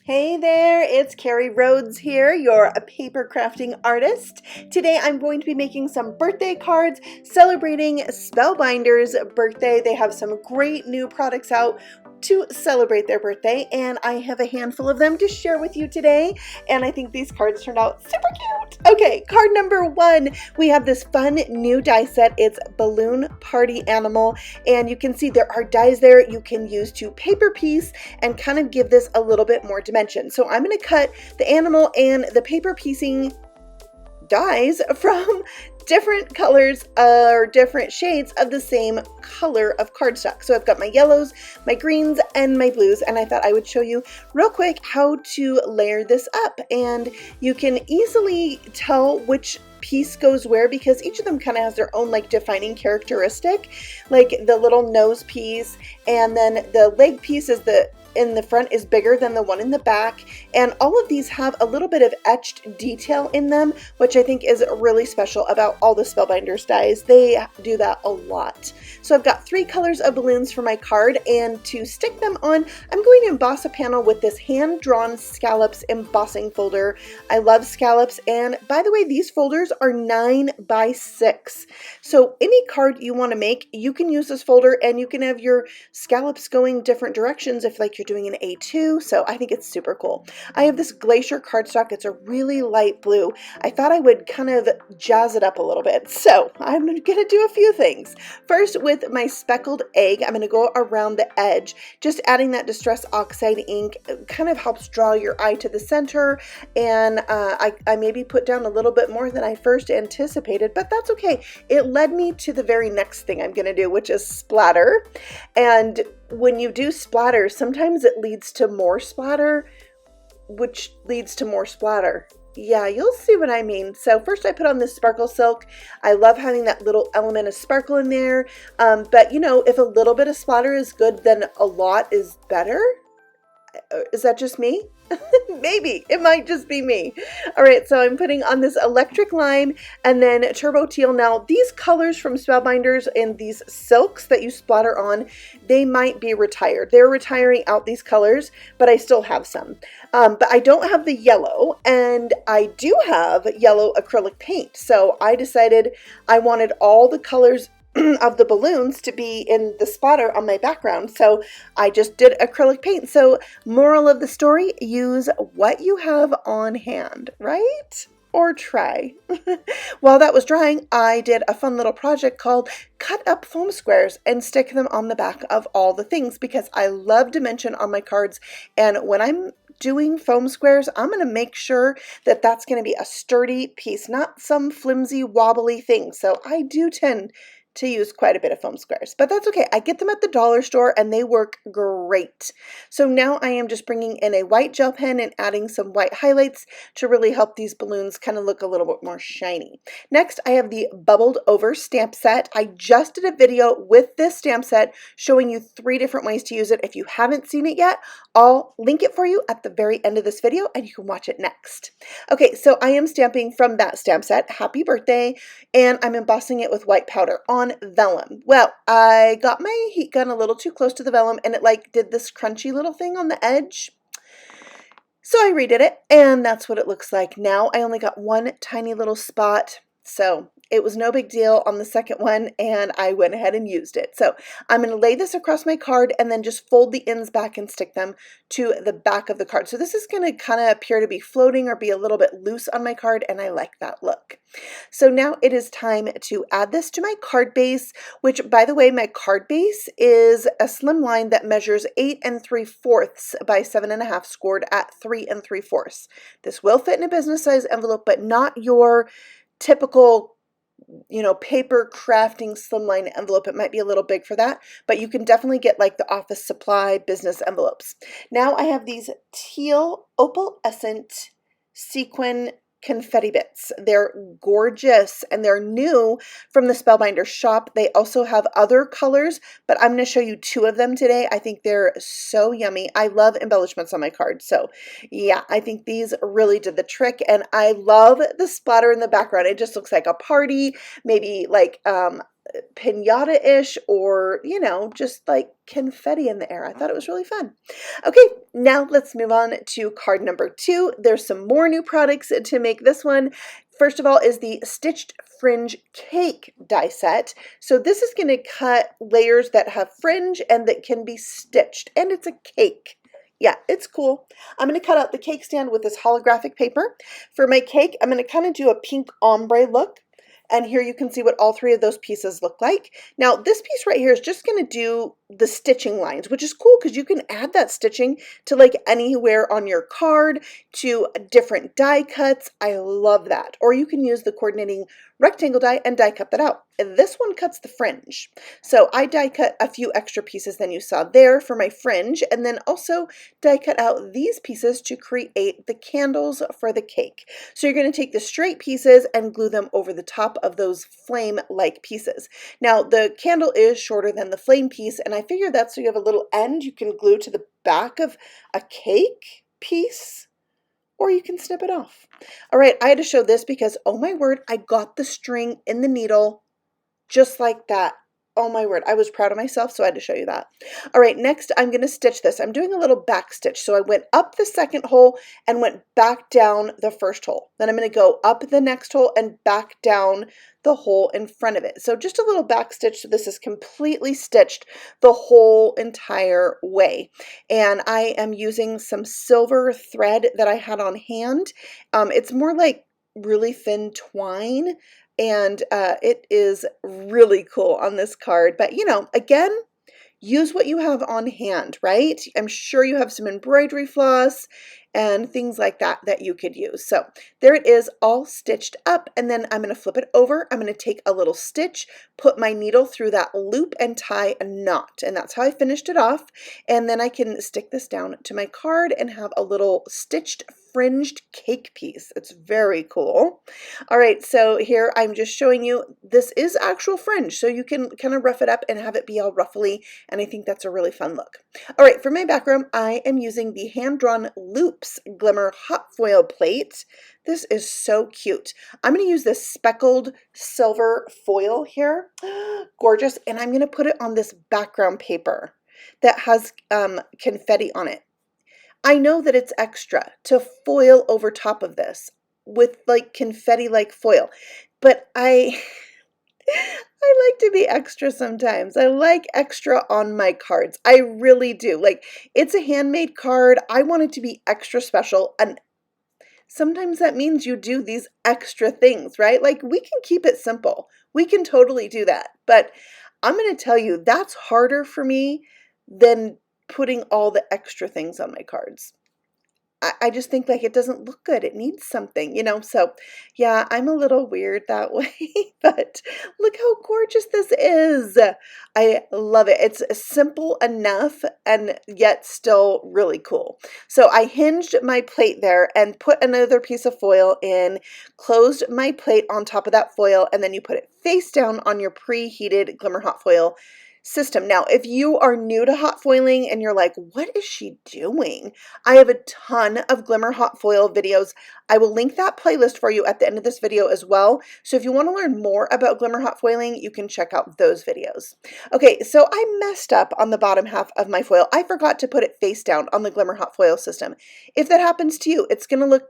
Hey there, it's Carrie Rhodes here, your paper crafting artist. Today I'm going to be making some birthday cards celebrating Spellbinders' birthday. They have some great new products out to celebrate their birthday, and I have a handful of them to share with you today, and I think these cards turned out super cute. Okay, card number one, we have this fun new die set. It's Balloon Party Animal, and you can see there are dies there you can use to paper piece and kind of give this a little bit more dimension. So I'm going to cut the animal and the paper piecing dies from different colors or different shades of the same color of cardstock. So I've got my yellows, my greens, and my blues, and I thought I would show you real quick how to layer this up. And you can easily tell which piece goes where because each of them kind of has their own like defining characteristic. Like the little nose piece, and then the leg piece is in the front is bigger than the one in the back, and all of these have a little bit of etched detail in them, which I think is really special about all the Spellbinders dies. They do that a lot. So I've got 3 colors of balloons for my card, and to stick them on, I'm going to emboss a panel with this hand-drawn Scallops embossing folder. I love Scallops, and by the way, these folders are 9 by 6. So any card you want to make, you can use this folder, and you can have your scallops going different directions if like you're doing an A2, so I think it's super cool. I have this Glacier cardstock. It's a really light blue. I thought I would kind of jazz it up a little bit, so I'm going to do a few things. First, with my speckled egg, I'm going to go around the edge. Just adding that Distress Oxide ink kind of helps draw your eye to the center, and I maybe put down a little bit more than I first anticipated, but that's okay. It led me to the very next thing I'm going to do, which is splatter. And when you do splatter, sometimes it leads to more splatter, which leads to more splatter. Yeah, you'll see what I mean. So first I put on this sparkle silk. I love having that little element of sparkle in there. But you know, if a little bit of splatter is good, then a lot is better. Is that just me? Maybe. It might just be me. All right, so I'm putting on this electric lime and then turbo teal. Now, these colors from Spellbinders and these silks that you splatter on, they might be retired. They're retiring out these colors, but I still have some. But I don't have the yellow, and I do have yellow acrylic paint. So I decided I wanted all the colors of the balloons to be in the splatter on my background, so I just did acrylic paint. So moral of the story, use what you have on hand, right? Or try. While that was drying, I did a fun little project called cut up foam squares and stick them on the back of all the things because I love dimension on my cards, and when I'm doing foam squares, I'm going to make sure that that's going to be a sturdy piece, not some flimsy wobbly thing. So I do tend to use quite a bit of foam squares, but that's okay. I get them at the dollar store and they work great. So now I am just bringing in a white gel pen and adding some white highlights to really help these balloons kind of look a little bit more shiny. Next, I have the bubbled over stamp set. I just did a video with this stamp set showing you 3 different ways to use it. If you haven't seen it yet, I'll link it for you at the very end of this video and you can watch it next. Okay, so I am stamping from that stamp set, Happy Birthday, and I'm embossing it with white powder on vellum. Well, I got my heat gun a little too close to the vellum and it like did this crunchy little thing on the edge. So I redid it and that's what it looks like now. I only got one tiny little spot, so it was no big deal on the second one and I went ahead and used it. So I'm going to lay this across my card and then just fold the ends back and stick them to the back of the card. So this is going to kind of appear to be floating or be a little bit loose on my card, and I like that look. So now it is time to add this to my card base, which by the way, my card base is a Slimline that measures 8 3/4 by 7.5 scored at 3 3/4. This will fit in a business size envelope, but not your typical, you know, paper crafting Slimline envelope. It might be a little big for that, but you can definitely get like the office supply business envelopes. Now I have these teal opalescent sequin confetti bits. They're gorgeous and they're new from the Spellbinders shop. They also have other colors, but I'm going to show you 2 of them today. I think they're so yummy. I love embellishments on my cards. So yeah, I think these really did the trick, and I love the splatter in the background. It just looks like a party, maybe like pinata-ish or, you know, just like confetti in the air. I thought it was really fun. Okay, now let's move on to card number 2. There's some more new products to make this one. First of all is the Stitched Fringe Cake die set. So this is going to cut layers that have fringe and that can be stitched, and it's a cake. Yeah, it's cool. I'm going to cut out the cake stand with this holographic paper. For my cake, I'm going to kind of do a pink ombre look. And here you can see what all 3 of those pieces look like. Now this piece right here is just going to do the stitching lines, which is cool because you can add that stitching to like anywhere on your card, to different die cuts. I love that. Or you can use the coordinating rectangle die and die cut that out. And this one cuts the fringe. So I die cut a few extra pieces than you saw there for my fringe, and then also die cut out these pieces to create the candles for the cake. So you're going to take the straight pieces and glue them over the top of those flame-like pieces. Now the candle is shorter than the flame piece, and I figured that's so you have a little end you can glue to the back of a cake piece, or you can snip it off. All right, I had to show this because, oh my word, I got the string in the needle just like that. Oh my word, I was proud of myself, so I had to show you that. All right, next I'm going to stitch this. I'm doing a little back stitch. So I went up the second hole and went back down the first hole. Then I'm going to go up the next hole and back down the hole in front of it. So just a little back stitch. So this is completely stitched the whole entire way. And I am using some silver thread that I had on hand. It's more like really thin twine. And it is really cool on this card. But, you know, again, use what you have on hand, right? I'm sure you have some embroidery floss and things like that that you could use. So there it is, all stitched up, and then I'm going to flip it over. I'm going to take a little stitch, put my needle through that loop, and tie a knot. And that's how I finished it off. And then I can stick this down to my card and have a little stitched fringed cake piece. It's very cool. All right, so here I'm just showing you, this is actual fringe, so you can kind of rough it up and have it be all ruffly, and I think that's a really fun look. All right, for my background, I am using the hand-drawn Loops Glimmer hot foil plate. This is so cute. I'm going to use this speckled silver foil here. Gorgeous. And I'm going to put it on this background paper that has confetti on it. I know that it's extra to foil over top of this with like confetti like foil, but I like to be extra sometimes. I like extra on my cards. I really do. Like, it's a handmade card. I want it to be extra special, and sometimes that means you do these extra things, right? Like, we can keep it simple. We can totally do that. But I'm going to tell you, that's harder for me than putting all the extra things on my cards. I just think like it doesn't look good. It needs something, you know? So yeah, I'm a little weird that way, but look how gorgeous this is. I love it. It's simple enough and yet still really cool. So I hinged my plate there and put another piece of foil in, closed my plate on top of that foil, and then you put it face down on your preheated Glimmer hot foil system. Now, if you are new to hot foiling and you're like, what is she doing? I have a ton of Glimmer hot foil videos. I will link that playlist for you at the end of this video as well. So if you want to learn more about Glimmer hot foiling, you can check out those videos. Okay, so I messed up on the bottom half of my foil. I forgot to put it face down on the Glimmer hot foil system. If that happens to you, it's going to look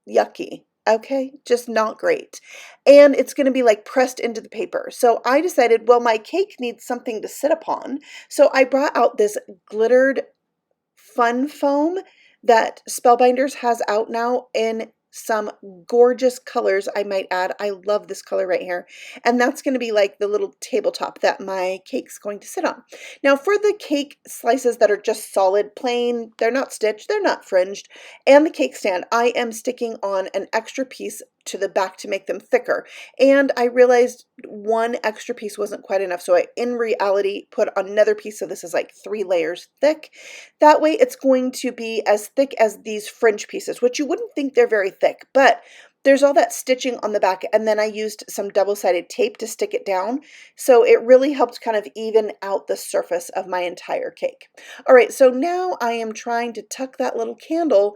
yucky. Okay, just not great. And it's going to be like pressed into the paper. So I decided, well, my cake needs something to sit upon. So I brought out this glittered fun foam that Spellbinders has out now in some gorgeous colors, I might add. I love this color right here. And that's going to be like the little tabletop that my cake's going to sit on. Now for the cake slices that are just solid, plain, they're not stitched, they're not fringed, and the cake stand, I am sticking on an extra piece to the back to make them thicker. And I realized one extra piece wasn't quite enough. So I, in reality, put another piece. So this is like 3 layers thick. That way it's going to be as thick as these fringe pieces, which you wouldn't think they're very thick, but there's all that stitching on the back. And then I used some double-sided tape to stick it down. So it really helped kind of even out the surface of my entire cake. All right, so now I am trying to tuck that little candle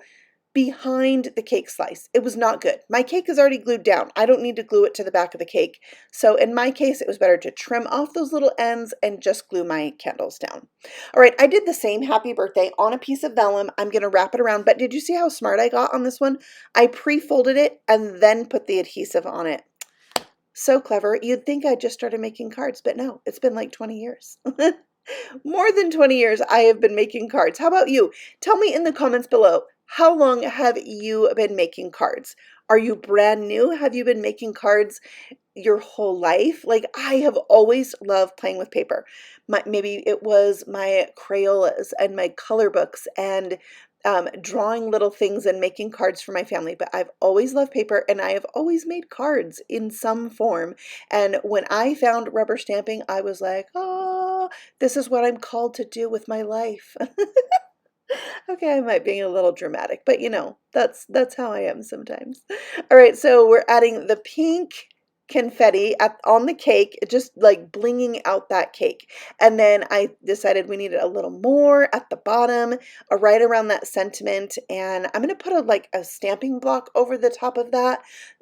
behind the cake slice. It was not good. My cake is already glued down. I don't need to glue it to the back of the cake. So in my case, it was better to trim off those little ends and just glue my candles down. All right, I did the same happy birthday on a piece of vellum. I'm going to wrap it around, but did you see how smart I got on this one? I pre-folded it and then put the adhesive on it. So clever. You'd think I just started making cards, but no, it's been like 20 years. More than 20 years I have been making cards. How about you? Tell me in the comments below, how long have you been making cards? Are you brand new? Have you been making cards your whole life? Like, I have always loved playing with paper. Maybe it was my Crayolas and my color books and drawing little things and making cards for my family, but I've always loved paper and I have always made cards in some form. And when I found rubber stamping, I was like, oh, this is what I'm called to do with my life. Okay, I might be a little dramatic, but you know, that's how I am sometimes. All right, so we're adding the pink confetti on the cake, just like blinging out that cake. And then I decided we needed a little more at the bottom, right around that sentiment. And I'm going to put a stamping block over the top of that,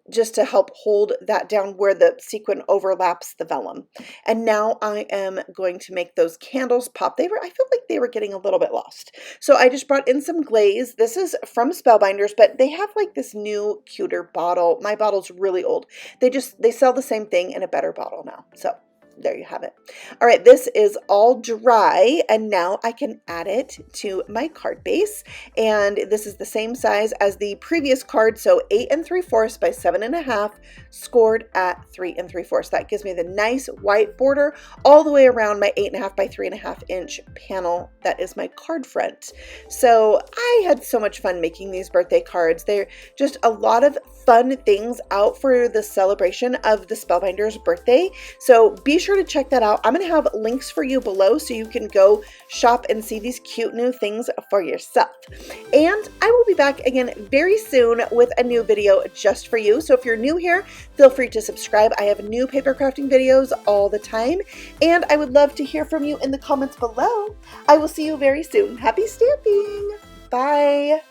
just to help hold that down where the sequin overlaps the vellum. And now I am going to make those candles pop. I felt like they were getting a little bit lost. So I just brought in some glaze. This is from Spellbinders, but they have like this new, cuter bottle. My bottle's really old. They sell the same thing in a better bottle now. So there you have it. All right, this is all dry, and now I can add it to my card base. And this is the same size as the previous card, so 8 3/4 by 7.5, scored at 3 3/4. That gives me the nice white border all the way around my 8.5 by 3.5 inch panel. That is my card front. So I had so much fun making these birthday cards. They're just a lot of fun things out for the celebration of the Spellbinders birthday. So be sure to check that out. I'm going to have links for you below so you can go shop and see these cute new things for yourself. And I will be back again very soon with a new video just for you. So if you're new here, feel free to subscribe. I have new paper crafting videos all the time, and I would love to hear from you in the comments below. I will see you very soon. Happy stamping! Bye!